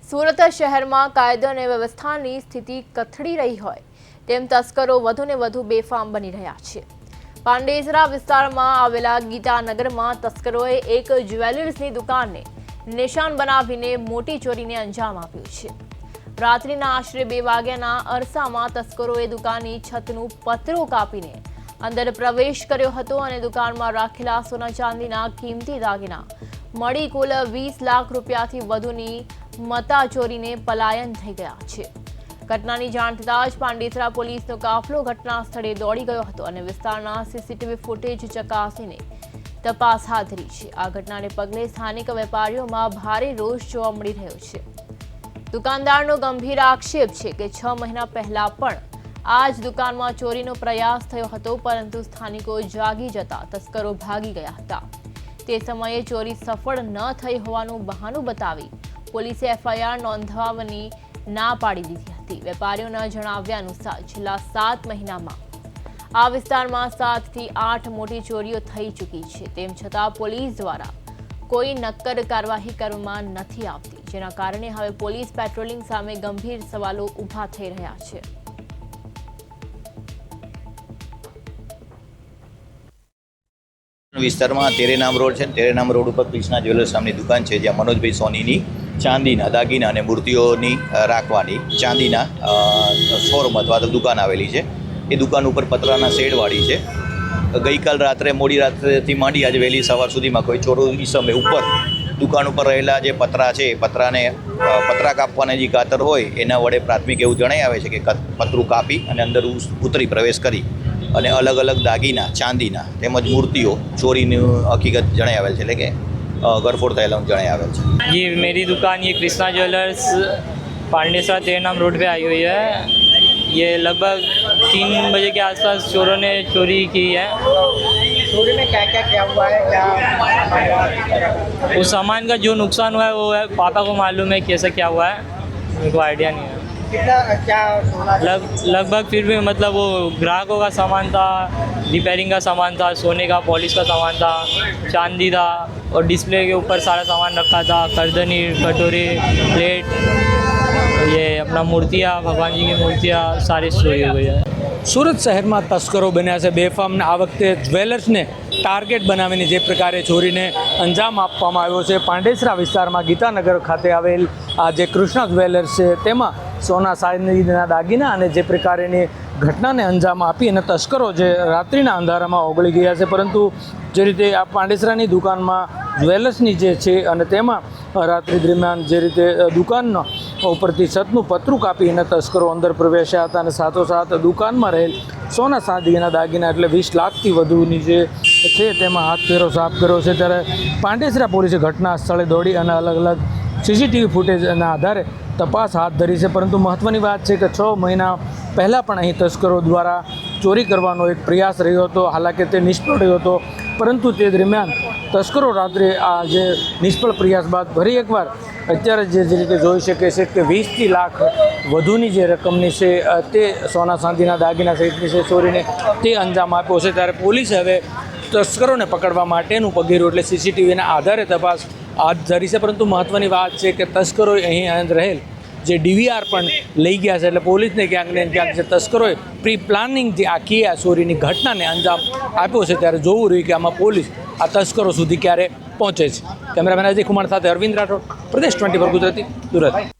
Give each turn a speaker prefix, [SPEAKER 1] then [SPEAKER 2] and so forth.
[SPEAKER 1] સુરત શહેરમાં કાયદો અને વ્યવસ્થાની સ્થિતિ કથળી રહી હોય તેમ તસ્કરો વધુને વધુ બેફામ બની રહ્યા છે। પાંડેસરા વિસ્તારમાં આવેલા ગીતાનગરમાં તસ્કરોએ એક જ્વેલર્સની દુકાનને નિશાન બનાવીને મોટી ચોરીને અંજામ આપ્યો છે। રાત્રિના આશરે 2 વાગ્યાના અરસામાં તસ્કરોએ દુકાનની છતનું પતરું કાપીને અંદર પ્રવેશ કર્યો હતો અને દુકાનમાં રાખેલા સોના ચાંદીના કિંમતી દાગીના મળી કુલ 20 લાખ રૂપિયાથી વધુની મતા ચોરીને પલાયન થઈ ગયા છે। ઘટનાની જાણ થતાં જ પાંડેસરા પોલીસનો કાફલો ઘટના સ્થળે દોડી ગયો હતો અને વિસ્તારના સીસીટીવી ફૂટેજ ચકાસીને તપાસ હાથ ધરી છે। આ ઘટનાને પગલે સ્થાનિક વેપારીઓમાં ભારે રોષ જોવા મળી રહ્યો છે। દુકાનદારનો ગંભીર આક્ષેપ છે કે 6 મહિના પહેલા પણ આ જ દુકાનમાં ચોરીનો પ્રયાસ થયો હતો, પરંતુ સ્થાનિકો જાગી જતા તસ્કરો ભાગી ગયા હતા। તે સમયે ચોરી સફળ ન થઈ હોવાનું બહાનું બતાવી પોલીસે FIR નોંધાવવાની ના પાડી દીધી હતી। વેપારીઓના જણાવ્યા અનુસાર છેલ્લા 7 મહિનામાં આ વિસ્તારમાં 7 થી 8 મોટી ચોરીઓ થઈ ચૂકી છે। તેમ છતાં પોલીસ દ્વારા કોઈ નક્કર કાર્યવાહી કરવામાં નથી આવતી, જેના કારણે હવે પોલીસ પેટ્રોલિંગ સામે ગંભીર સવાલો ઊભા થઈ રહ્યા છે।
[SPEAKER 2] વિસ્તારમાં તેરેનામ રોડ છે। તેરેનામ રોડ ઉપર કૃષ્ણા જ્વેલર્સ નામની દુકાન છે, જ્યાં મનોજભાઈ સોનીની ચાંદીના દાગીના અને મૂર્તિઓની રાખવાની ચાંદીના શોરૂમ અથવા તો દુકાન આવેલી છે। એ દુકાન ઉપર પતરાના શેડવાળી છે। ગઈકાલ રાત્રે મોડી રાત્રેથી માંડી આજે વહેલી સવાર સુધીમાં કોઈ ચોરો ઈસમે ઉપર દુકાન ઉપર રહેલા જે પતરા છે એ પતરા કાપવાના જે કાતર હોય એના વડે પ્રાથમિક એવું જણાઈ આવે છે કે પતરું કાપી અને અંદર ઉતરી પ્રવેશ કરી અને અલગ અલગ દાગીના ચાંદીના તેમજ મૂર્તિઓ ચોરીની હકીકત જણાઈ આવેલ છે, એટલે કે ગરફોડ થયેલા જણાઈ આવેલ છે।
[SPEAKER 3] ये मेरी दुकान ये कृष्णा ज्वेलर्स पांडेसरा तेरनाम रोड पे आई हुई है। ये लगभग 3 बजे के आसपास चोरों ने चोरी की है।
[SPEAKER 4] चोरी में क्या क्या किया हुआ है, क्या
[SPEAKER 3] उस सामान का जो नुकसान हुआ है वो है पापा को मालूम है कैसे क्या हुआ है, मेरे को आइडिया नहीं है।
[SPEAKER 4] कितना क्या
[SPEAKER 3] लगभग फिर भी मतलब वो ग्राहकों का सामान था, रिपेयरिंग का सामान था, सोने का पॉलिश का सामान था, चांदी था और डिस्प्ले के ऊपर सारा सामान रखा था। करदनी, कटोरी, प्लेट, ये अपना मूर्तियाँ, भगवान जी की मूर्तियाँ सारी चोरी हो गई है।
[SPEAKER 5] સુરત શહેરમાં તસ્કરો બન્યા છે બેફામને। આ વખતે જ્વેલર્સને ટાર્ગેટ બનાવીને જે પ્રકારે ચોરીને અંજામ આપવામાં આવ્યો છે। પાંડેસરા વિસ્તારમાં ગીતાનગર ખાતે આવેલ આ જે કૃષ્ણા જ્વેલર્સ છે તેમાં સોના ચાંદીના દાગીના અને જે પ્રકારેની ઘટનાને અંજામ આપી અને તસ્કરો જે રાત્રિના અંધારામાં ઓગળી ગયા છે, પરંતુ જે રીતે આ પાંડેસરાની દુકાનમાં જ્વેલર્સની જે છે અને તેમાં રાત્રિ દરમિયાન જે રીતે દુકાનનો ઉપરથી છતનું પતરું કાપી અને તસ્કરો અંદર પ્રવેશ્યા હતા અને સાથોસાથ દુકાનમાં રહેલ સોના ચાંદીના દાગીના એટલે 20 લાખથી વધુની જે છે તેમાં હાથ ફેરો સાફ કર્યો છે। ત્યારે પાંડેસરા પોલીસે ઘટના સ્થળે દોડી અને અલગ અલગ CCTV ફૂટેજના આધારે તપાસ હાથ ધરી છે। પરંતુ મહત્ત્વની વાત છે કે 6 મહિના પહેલાં પણ અહીં તસ્કરો દ્વારા ચોરી કરવાનો એક પ્રયાસ રહ્યો હતો, હાલાકી તે નિષ્ફળ રહ્યો હતો, પરંતુ તે દરમિયાન તસ્કરો રાત્રે આ જે નિષ્ફળ પ્રયાસ બાદ ફરી એકવાર અત્યારે જે રીતે જોઈ શકે છે કે 20 લાખ વધુની જે રકમની છે તે સોના ચાંદીના દાગીના સહિતની છે ચોરીને તે અંજામ આપ્યો છે। ત્યારે પોલીસે હવે તસ્કરોને પકડવા માટેનું પગેરું એટલે CCTVના આધારે તપાસ હાથ ધરી છે। પરંતુ મહત્ત્વની વાત છે કે તસ્કરોએ અહીં રહેલ જે DVR પણ લઈ ગયા છે, એટલે પોલીસને ક્યાંક ને ક્યાંક જે તસ્કરોએ પ્રી પ્લાનિંગથી આખી આ ચોરીની ઘટનાને અંજામ આપ્યો છે। ત્યારે જોવું રહ્યું કે આમાં પોલીસ આ તસ્કરો સુધી ક્યારે પહોંચે છે। કેમેરામેન અજય કુમાર સાથે અરવિંદ રાઠોડ, પ્રદેશ 24 ગુજરાતી, સુરત।